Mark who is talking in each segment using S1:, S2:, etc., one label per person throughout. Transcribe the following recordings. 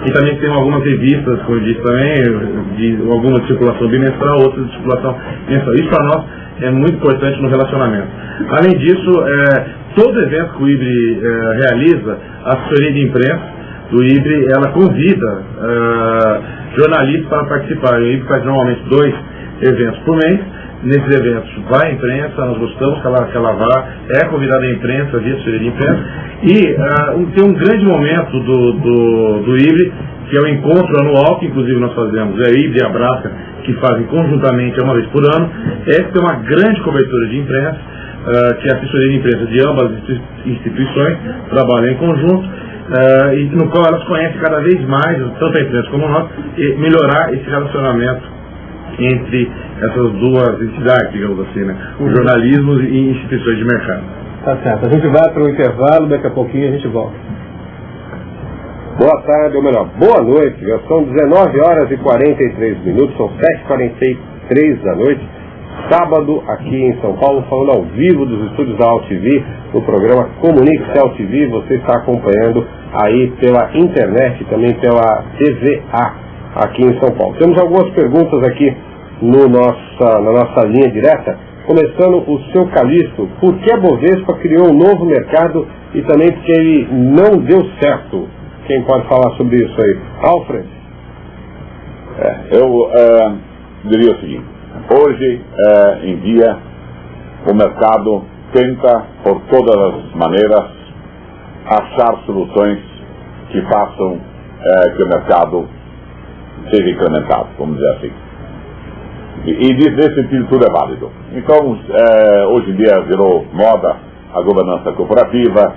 S1: E também tem algumas revistas, como eu disse também, de alguma de circulação bimestral, outras de circulação mensal. Isso para nós é muito importante no relacionamento. Além disso, todo evento que o IBRE realiza, a assessoria de imprensa do IBRE, ela convida jornalistas para participar. O IBRE faz normalmente 2 eventos por mês. Nesses eventos vai a imprensa, nós gostamos que ela vá, é convidada a imprensa, via assessoria de imprensa, e tem um grande momento do IBRE, que é o encontro anual, que inclusive nós fazemos, é o IBRE e a Brasca, que fazem conjuntamente uma vez por ano. Essa tem uma grande cobertura de imprensa, que é a assessoria de imprensa de ambas as instituições, trabalham em conjunto, e no qual elas conhecem cada vez mais, tanto a imprensa como nós, e melhorar esse relacionamento entre essas duas entidades, digamos assim, né? O jornalismo e instituições de mercado.
S2: Tá certo. A gente vai para o intervalo, daqui a pouquinho a gente volta.
S3: Boa tarde, ou melhor, boa noite. Já são 19 horas e 43 minutos, são 7h43 da noite. Sábado, aqui em São Paulo, falando ao vivo dos estúdios da AltV, no programa Comunique-se AltV. Você está acompanhando aí pela internet e também pela TVA aqui em São Paulo. Temos algumas perguntas aqui na nossa linha direta, começando o seu Calixto. Por que a Bovespa criou um novo mercado e também porque ele não deu certo? Quem pode falar sobre isso aí? Alfred?
S4: Eu diria o seguinte: hoje em dia o mercado tenta por todas as maneiras achar soluções que façam que o mercado seja incrementado, vamos dizer assim. E nesse sentido tudo é válido. Então, hoje em dia virou moda a governança corporativa,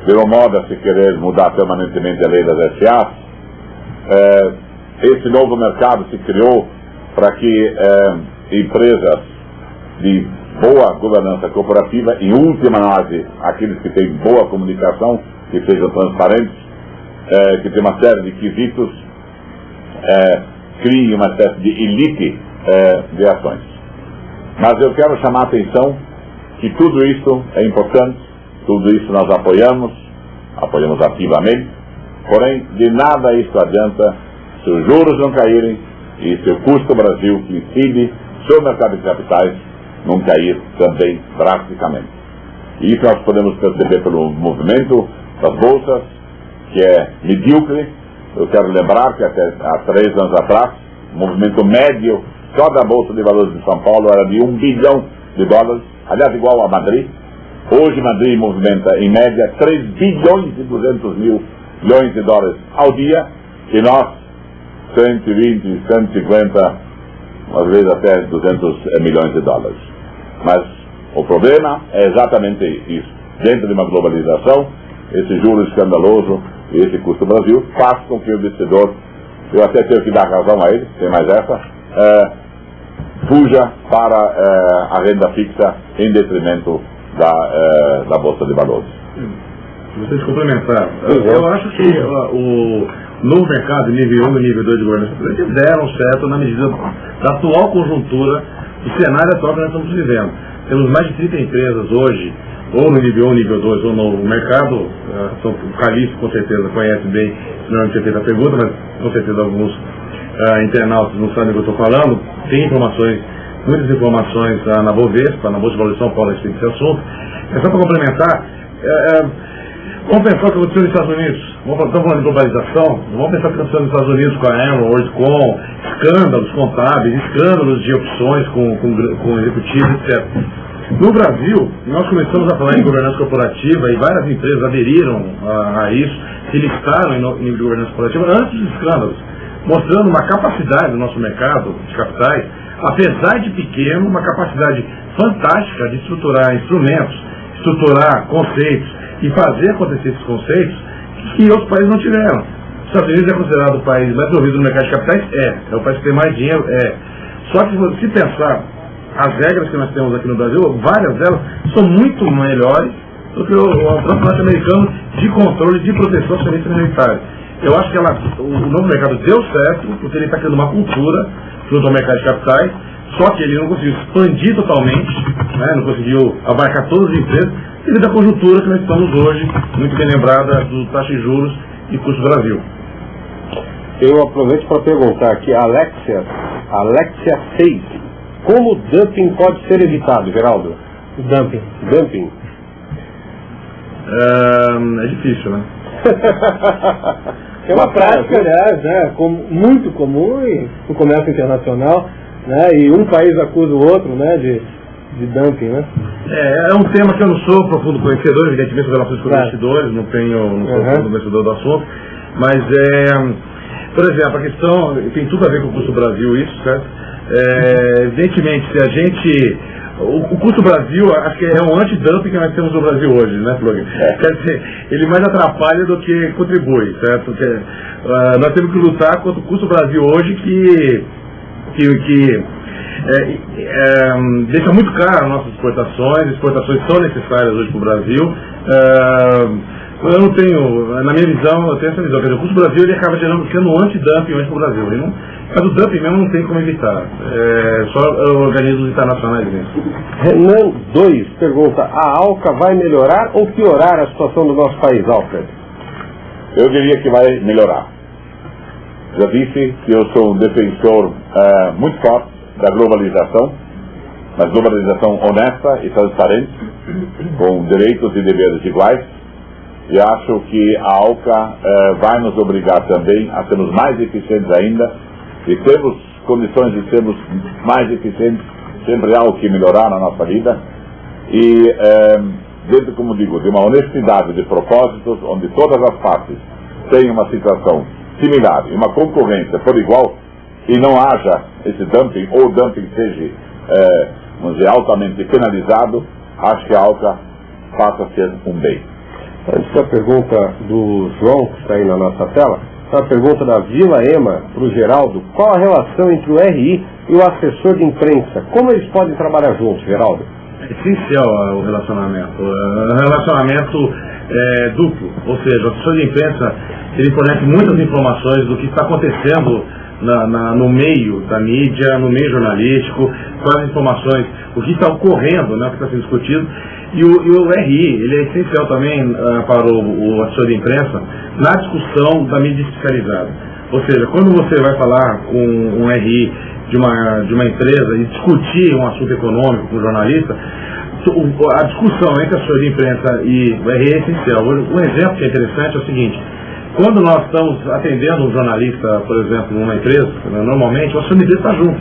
S4: virou moda se querer mudar permanentemente a lei das SA. Esse novo mercado se criou para que empresas de boa governança corporativa, em última análise, aqueles que têm boa comunicação, que sejam transparentes, que têm uma série de quesitos, criem uma espécie de elite de ações. Mas eu quero chamar a atenção que tudo isso é importante, tudo isso nós apoiamos ativamente, porém de nada isso adianta se os juros não caírem e se o custo Brasil que incide sobre o mercado de capitais não cair também drasticamente. E isso nós podemos perceber pelo movimento das bolsas, que é medíocre. Eu quero lembrar que até há 3 anos atrás, o movimento médio só da Bolsa de Valores de São Paulo era de $1 bilhão, aliás, igual a Madrid. Hoje Madrid movimenta em média 3 bilhões e 200 milhões de dólares ao dia, e nós 120, 150, às vezes até 200 milhões de dólares. Mas o problema é exatamente isso. Dentro de uma globalização, esse juro escandaloso e esse custo Brasil faz com que o investidor, eu até tenho que dar razão a ele, tem mais essa, fuja para a renda fixa em detrimento da Bolsa de Valores.
S1: Gostaria de complementar. Eu acho que o novo mercado, nível 1 e nível 2 de governança pública, deram certo na medida da atual conjuntura, do cenário atual que nós estamos vivendo. Temos mais de 30 empresas hoje, ou no nível 1, nível 2, ou no mercado. O Calixto com certeza conhece bem, não tinha feito a pergunta, mas com certeza alguns internautas não sabem o que eu estou falando. Tem informações, muitas informações na Bovespa, na Bolsa de Valores de São Paulo, a respeito desse assunto. É só para complementar, vamos pensar o que aconteceu nos Estados Unidos. Estamos falando de globalização, vamos pensar o que aconteceu nos Estados Unidos com a Enron, WorldCom, escândalos contábeis, escândalos de opções com executivos, etc. No Brasil, nós começamos a falar em governança corporativa e várias empresas aderiram a isso, se listaram em nível de governança corporativa antes dos escândalos, mostrando uma capacidade do nosso mercado de capitais, apesar de pequeno, uma capacidade fantástica de estruturar instrumentos, estruturar conceitos e fazer acontecer esses conceitos que outros países não tiveram. Os Estados Unidos é considerado o país mais desenvolvido no mercado de capitais? É o país que tem mais dinheiro? Só que se pensar, as regras que nós temos aqui no Brasil, várias delas são muito melhores do que o próprio norte-americano de controle, de proteção à serviço militar. Eu acho que o novo mercado deu certo, porque ele está criando uma cultura junto ao mercado de capitais, só que ele não conseguiu expandir totalmente, né, não conseguiu abarcar todas as empresas, devido à conjuntura que nós estamos hoje, muito bem lembrada do taxa de juros e custo Brasil.
S3: Eu aproveito para perguntar aqui, Alexia 6, como o dumping pode ser evitado, Geraldo? Dumping.
S1: É difícil, né?
S2: É uma prática, aliás, né, muito comum no comércio internacional, né, e um país acusa o outro, né, de dumping, né?
S1: É um tema que eu não sou profundo conhecedor, evidentemente, das relações com investidores, não sou profundo conhecedor do assunto, mas, por exemplo, a questão tem tudo a ver com o custo Brasil, isso, certo? Evidentemente, se a gente... O custo Brasil, acho que é um anti-dumping que nós temos no Brasil hoje, né, Florian? Quer dizer, ele mais atrapalha do que contribui, certo? Nós temos que lutar contra o custo Brasil hoje que deixa muito caro as nossas exportações são necessárias hoje para o Brasil. Eu não tenho, na minha visão, eu tenho essa visão, quer dizer, o custo Brasil ele acaba sendo um anti-dumping hoje para o Brasil, mas o dumping mesmo não tem como evitar, só organismos internacionais mesmo.
S3: Renan 2 pergunta, a ALCA vai melhorar ou piorar a situação do nosso país, Alfred?
S4: Eu diria que vai melhorar. Já disse que eu sou um defensor muito forte da globalização, mas globalização honesta e transparente, com direitos e deveres iguais, e acho que a ALCA vai nos obrigar também a sermos mais eficientes ainda, e temos condições de sermos mais eficientes, sempre há algo que melhorar na nossa vida, e dentro, como digo, de uma honestidade de propósitos, onde todas as partes tenham uma situação similar e uma concorrência por igual, e não haja esse dumping, ou o dumping seja, vamos dizer, altamente penalizado, acho que a ALCA passa a ser um bem.
S3: Antes da pergunta do João, que está aí na nossa tela, a pergunta da Vila Ema para o Geraldo, qual a relação entre o RI e o assessor de imprensa? Como eles podem trabalhar juntos, Geraldo?
S1: É essencial o relacionamento. O relacionamento duplo, ou seja, o assessor de imprensa ele fornece muitas informações do que está acontecendo no meio da mídia, no meio jornalístico, quais informações, o que está ocorrendo, né, o que está sendo discutido. E o RI, ele é essencial também para o assessor de imprensa na discussão da mídia especializada. Ou seja, quando você vai falar com um RI de uma empresa e discutir um assunto econômico com um jornalista, a discussão entre assessor de imprensa e o RI é essencial. Um exemplo que é interessante é o seguinte: quando nós estamos atendendo um jornalista, por exemplo, numa empresa, normalmente o assessor de imprensa está junto.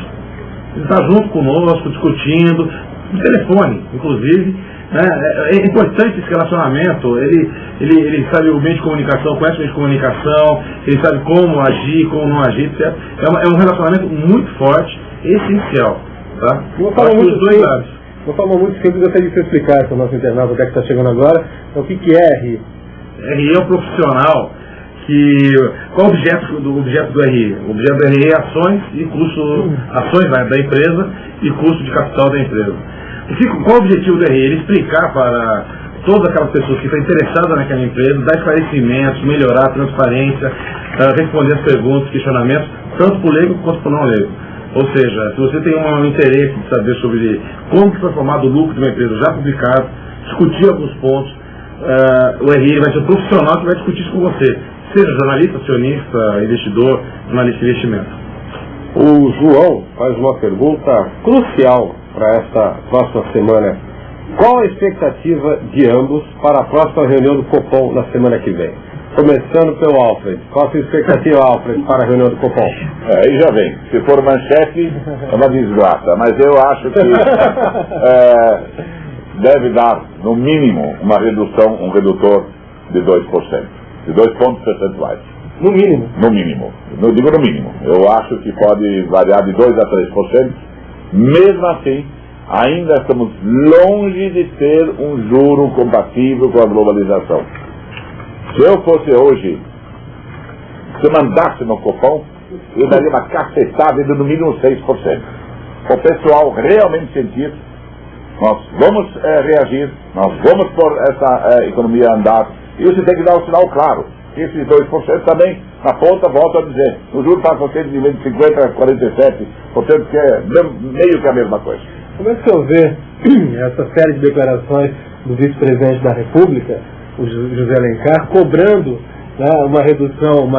S1: Ele está junto conosco, discutindo, no telefone, inclusive. É importante esse relacionamento, ele sabe o meio de comunicação, conhece o meio de comunicação, ele sabe como agir, como não agir, etc. É um relacionamento muito forte, essencial. Tá?
S2: Uma forma muito simples, eu gostaria de você explicar para o nosso internauta, o que é que está chegando agora, o que é RI?
S1: RI é um profissional qual é o objeto do RI? O objeto do RI é ações e ações da empresa e custo de capital da empresa. Qual é o objetivo do RI? Ele explicar para todas aquelas pessoas que estão interessadas naquela empresa, dar esclarecimentos, melhorar a transparência, responder as perguntas, questionamentos, tanto para o leigo quanto para o não leigo. Ou seja, se você tem um interesse de saber sobre como foi formado o lucro de uma empresa já publicado, discutir alguns pontos, o RI vai ser um profissional que vai discutir isso com você, seja jornalista, acionista, investidor, jornalista de investimento.
S3: O João faz uma pergunta crucial para esta próxima semana. Qual a expectativa de ambos para a próxima reunião do Copom na semana que vem? Começando pelo Alfred. Qual a sua expectativa, Alfred, para a reunião do Copom?
S4: Aí já vem. Se for manchete, é uma desgraça. Mas eu acho que deve dar, no mínimo, um redutor de 2%. De 2 pontos percentuais.
S2: No mínimo?
S4: No mínimo. Eu digo no mínimo. Eu acho que pode variar de 2% a 3%. Mesmo assim, ainda estamos longe de ter um juro compatível com a globalização. Se eu fosse hoje, se eu mandasse no Copom, eu daria uma cacetada de no mínimo 6%. O pessoal realmente sentir, nós vamos reagir, nós vamos pôr essa economia a andar, e você tem que dar um sinal claro. Esses 2% também, na ponta, volto a dizer, o juro passa a ser de 50% a 47%, que é meio que a mesma coisa.
S2: Como é que o senhor vê essa série de declarações do vice-presidente da República, o José Alencar, cobrando né, uma redução